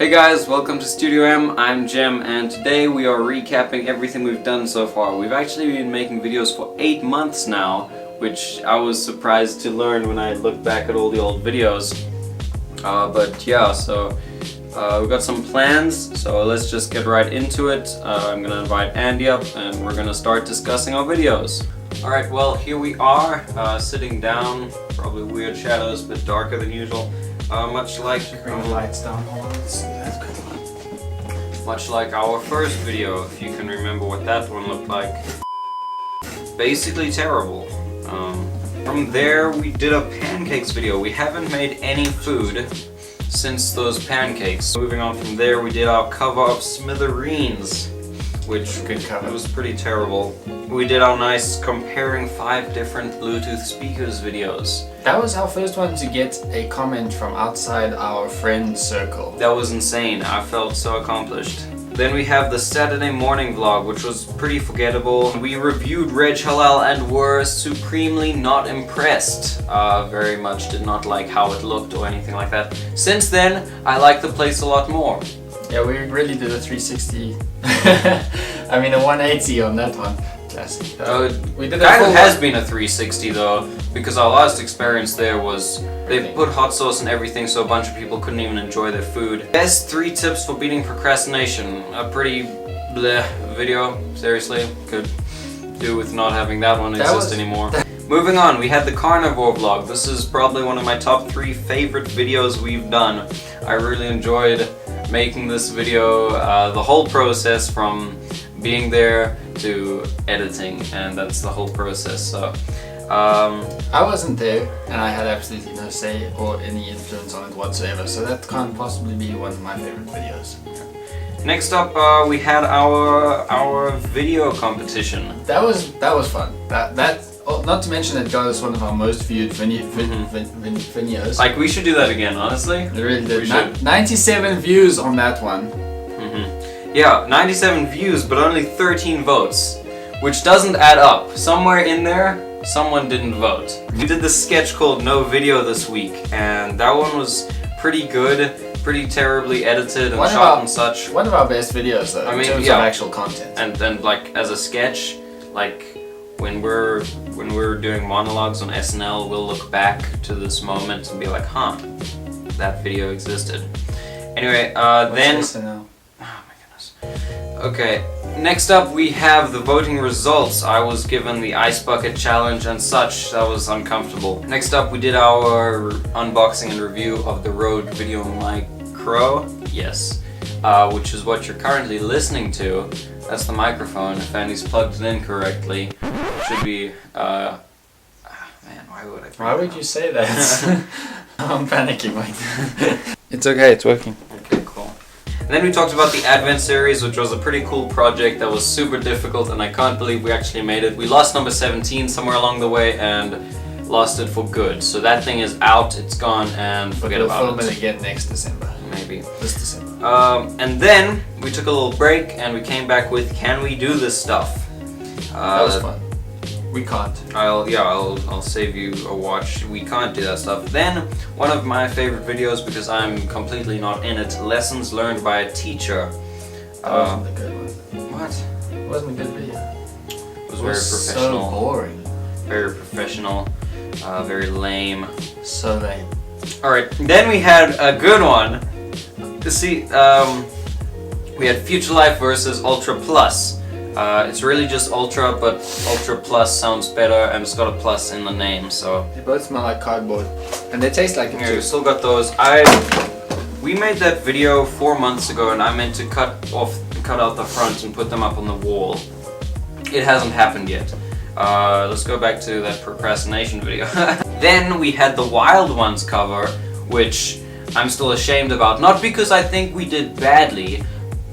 Hey guys, welcome to Studio M. I'm Jem, and today we are recapping everything we've done so far. We've actually been making videos for 8 months now, which I was surprised to learn when I looked back at all the old videos. But yeah, so we've got some plans, so let's just get right into it. I'm gonna invite Andy up and we're gonna start discussing our videos. Alright, well, here we are, sitting down, probably weird shadows, but darker than usual. Much like Bring the lights down. Hold on, let's see. That's good. Much like our first video, if you can remember what that one looked like. Basically terrible. From there we did a pancakes video. We haven't made any food since those pancakes. Moving on from there, we did our cover of Smithereens, which Good cover. was pretty terrible. We did our nice comparing 5 different Bluetooth speakers videos. That was our first one to get a comment from outside our friend circle. That was insane. I felt so accomplished. Then we have the Saturday morning vlog, which was pretty forgettable. We reviewed Reg Halal and were supremely not impressed. Very much did not like how it looked or anything like that. Since then, I like the place a lot more. Yeah, we really did a 360. I mean a 180 on that one. Classic. We did Kind of has one. been a 360 though, because our last experience there was they put hot sauce and everything, so a bunch of people couldn't even enjoy their food. Best 3 tips for beating procrastination. A pretty bleh video. Seriously, could do with not having that one exist anymore. Moving on, we had the carnivore vlog. This is probably one of my top 3 favorite videos we've done. I really enjoyed making this video, the whole process from being there to editing, and that's the whole process. So I wasn't there, and I had absolutely no say or any influence on it whatsoever, so that can't possibly be one of my favorite videos. next up, we had our video competition. That was fun. Not to mention it got us one of our most viewed videos. Like, we should do that again, honestly. It really did. We should. 97 views on that one. Yeah, 97 views, but only 13 votes, which doesn't add up. Somewhere in there, someone didn't vote. We did this sketch called No Video this week, and that one was pretty good, pretty terribly edited and shot and such. One of our best videos though, in terms of actual content. And like as a sketch, like when we're doing monologues on SNL, we'll look back to this moment and be like, huh, that video existed. Anyway, then. SNL? Okay, next up we have the voting results. I was given the ice bucket challenge and such. That was uncomfortable. Next up we did our unboxing and review of the Rode Video Micro. Yes, which is what you're currently listening to. That's the microphone. If Andy's plugged it in correctly, it should be. Man, why would I? Why would you say that? I'm panicking. Wait. It's okay. It's working. Okay, cool. And then we talked about the Advent series, which was a pretty cool project that was super difficult, and I can't believe we actually made it. We lost number 17 somewhere along the way and lost it for good. So that thing is out, it's gone, and forget about it. We'll film it again next December. Maybe. This December. And then we took a little break and we came back with Can We Do This Stuff? That was fun. We can't. I'll save you a watch. We can't do that stuff. Then, one of my favorite videos, because I'm completely not in it, Lessons Learned by a Teacher. That wasn't a good one. What? It wasn't a good video. It was very professional. So boring. Very professional. Very lame. So lame. Alright, then we had a good one. See, we had Future Life versus Ultra Plus. It's really just Ultra, but Ultra Plus sounds better, and it's got a plus in the name, so. They both smell like cardboard, and they taste like it Yeah, too. we still got those. We made that video 4 months ago, and I meant to cut out the front and put them up on the wall. It hasn't happened yet. Let's go back to that procrastination video. Then we had the Wild Ones cover, which I'm still ashamed about. Not because I think we did badly,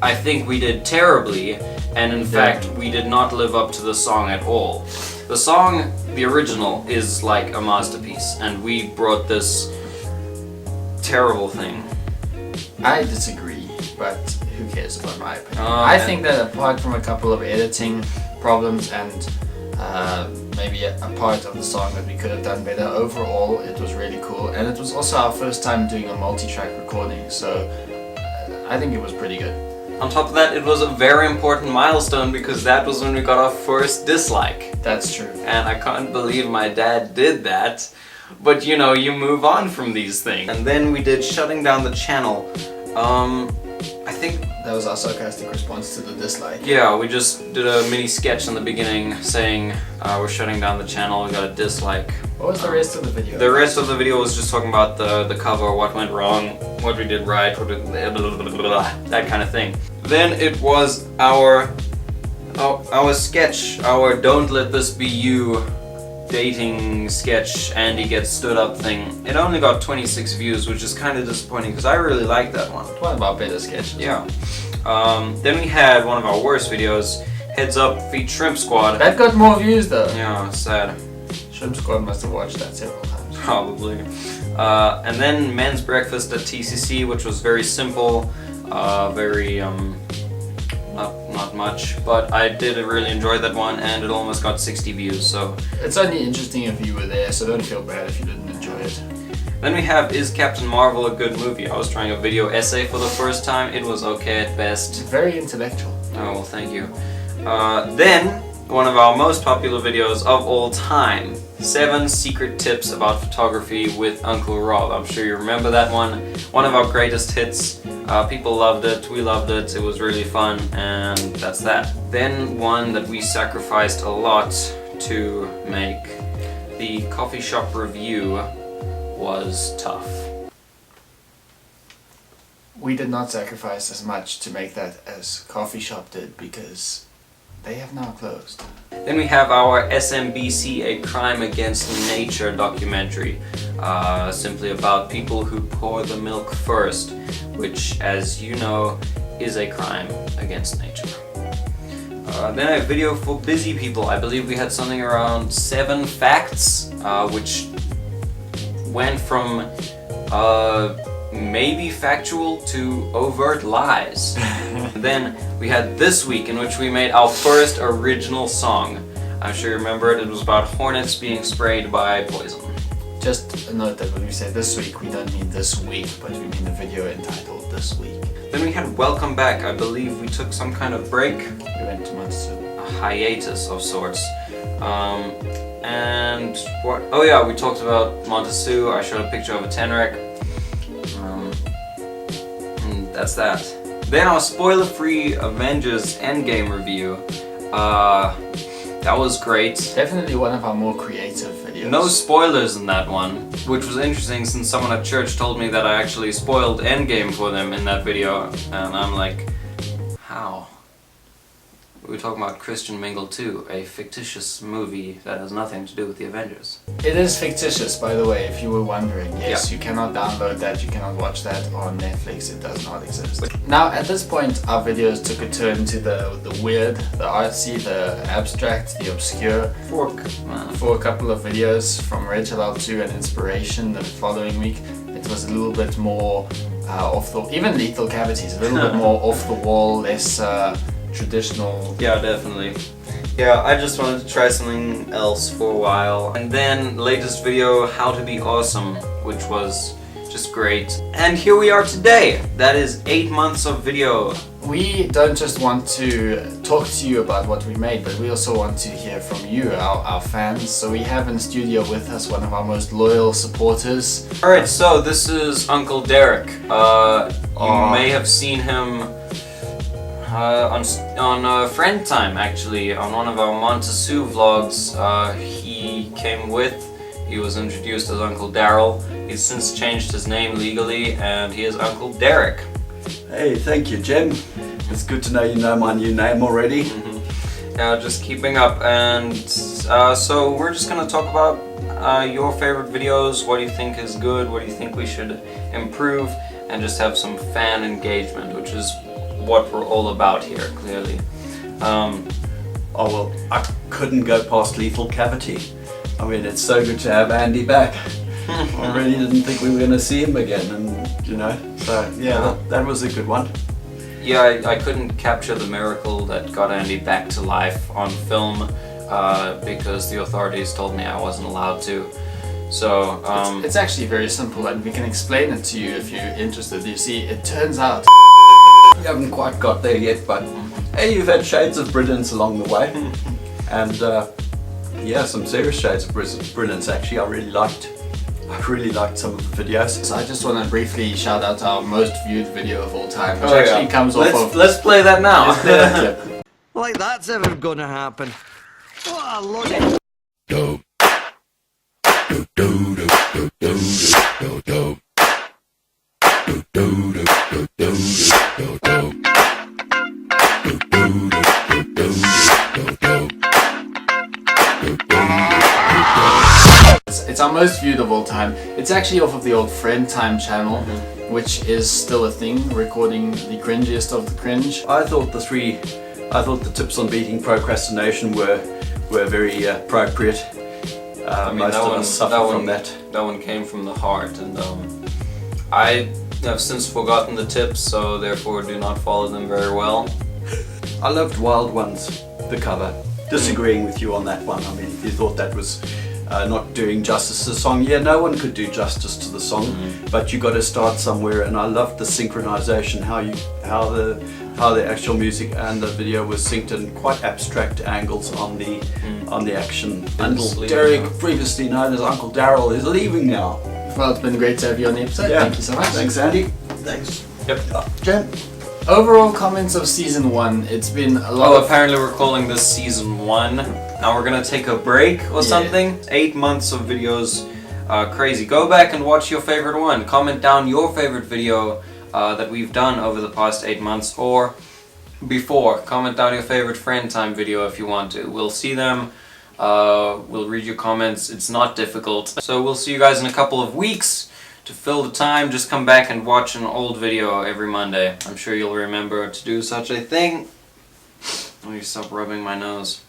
I think we did terribly. And in fact, we did not live up to the song at all. The song, the original, is like a masterpiece, and we brought this terrible thing. I disagree, but who cares about my opinion? I think that apart from a couple of editing problems and maybe a part of the song that we could have done better, overall it was really cool. And it was also our first time doing a multi-track recording, so I think it was pretty good. On top of that, it was a very important milestone because that was when we got our first dislike. That's true. And I can't believe my dad did that. But you know, you move on from these things. And then we did shutting down the channel. I think that was our sarcastic response to the dislike. Yeah, we just did a mini sketch in the beginning saying we're shutting down the channel, we got a dislike. What was the rest of the video? The rest of the video was just talking about the cover, what went wrong, what we did right, what did that kind of thing. Then it was our sketch, our Don't Let This Be You dating sketch, Andy Gets Stood Up thing. It only got 26 views, which is kind of disappointing because I really liked that one. One of our better sketches. Yeah. Then we had one of our worst videos, Heads Up Feet Shrimp Squad. That got more views though. Yeah, sad. Shrimp Squad must have watched that several times. Probably. And then Men's Breakfast at TCC, which was very simple, very not much, but I did really enjoy that one, and it almost got 60 views. So it's only interesting if you were there, so don't feel bad if you didn't enjoy it. Then we have Is Captain Marvel a Good Movie? I was trying a video essay for the first time. It was okay at best. Very intellectual. Oh well, thank you. Then one of our most popular videos of all time, 7 Secret Tips About Photography with Uncle Rob. I'm sure you remember that one. One of our greatest hits. People loved it, we loved it, it was really fun, and that's that. Then one that we sacrificed a lot to make, the coffee shop review, was tough. We did not sacrifice as much to make that as Coffee Shop did because they have now closed. Then we have our SMBC A Crime Against Nature documentary, simply about people who pour the milk first, which, as you know, is a crime against nature. Then a video for busy people. I believe we had something around 7 facts, which went from maybe factual to overt lies. Then we had This Week, in which we made our first original song. I'm sure you remember it. It was about hornets being sprayed by poison. Just a note that when we say this week, we don't mean this week, but we mean the video entitled This Week. Then we had Welcome Back. I believe we took some kind of break. We went to Montessori. A hiatus of sorts. And what? Oh yeah, we talked about Montessori. I showed a picture of a Tenrec. And that's that. Then our spoiler-free Avengers Endgame review. That was great. Definitely one of our more creative videos. No spoilers in that one, which was interesting since someone at church told me that I actually spoiled Endgame for them in that video, and I'm like, how? We were talking about Christian Mingle 2, a fictitious movie that has nothing to do with the Avengers. It is fictitious, by the way, if you were wondering. Yes, Yeah. You cannot download that, you cannot watch that on Netflix, it does not exist. Now, at this point, our videos took a turn to the weird, the artsy, the abstract, the obscure. For a couple of videos from Red Child 2 and Inspiration the following week, it was a little bit more even Lethal Cavities, a little bit more off the wall, less traditional. Yeah, definitely. Yeah, I just wanted to try something else for a while. And then latest video, How to Be Awesome, which was just great. And here we are today. That is 8 months of video. We don't just want to talk to you about what we made, but we also want to hear from you, our fans. So we have in studio with us one of our most loyal supporters. Alright, so this is Uncle Derek. You may have seen him on Friend Time, actually, on one of our Montessori vlogs. He came with, he was introduced as Uncle Daryl. He's since changed his name legally, and he is Uncle Derek. Hey, thank you, Jim. It's good to know you know my new name already. Yeah, just keeping up, and so we're just gonna talk about your favorite videos, what do you think is good, what do you think we should improve, and just have some fan engagement, which is what we're all about here, clearly. Oh well, I couldn't go past Lethal Cavity. I mean, it's so good to have Andy back. I really didn't think we were going to see him again, and you know, so yeah, that was a good one. Yeah, I couldn't capture the miracle that got Andy back to life on film because the authorities told me I wasn't allowed to. So it's actually very simple, and we can explain it to you if you're interested. You see, it turns out You haven't quite got there yet, but hey, you've had shades of brilliance along the way. And yeah, some serious shades of brilliance actually. I really liked some of the videos. So I just want to briefly shout out our most viewed video of all time, which Oh, actually yeah. comes off of... Let's play that now. Let's play that clip. Like that's ever gonna happen. What a load. It's our most viewed of all time. It's actually off of the old Friend Time channel, which is still a thing, recording the cringiest of the cringe. I thought the tips on beating procrastination were very appropriate. I mean, most that of one, us suffer that from one, that. That one came from the heart, and I have since forgotten the tips, so therefore do not follow them very well. I loved Wild Ones, the cover. Disagreeing with you on that one. I mean, if you thought that was not doing justice to the song, yeah, no one could do justice to the song, but you got to start somewhere. And I loved the synchronization, how the actual music and the video was synced in quite abstract angles on the action. Uncle Derek, previously known as Uncle Daryl, is leaving now. Well, it's been great to have you on the episode. Yeah. Thank you so much. Thanks, Andy. Thanks. Yep. Jen. Overall comments of season 1, it's been a lot Oh, of... apparently we're calling this season 1. Now we're gonna take a break or something. 8 months of videos. Crazy. Go back and watch your favorite one. Comment down your favorite video that we've done over the past 8 months or before. Comment down your favorite Friend Time video if you want to. We'll see them. We'll read your comments. It's not difficult. So we'll see you guys in a couple of weeks. To fill the time, just come back and watch an old video every Monday. I'm sure you'll remember to do such a thing. Let me stop rubbing my nose.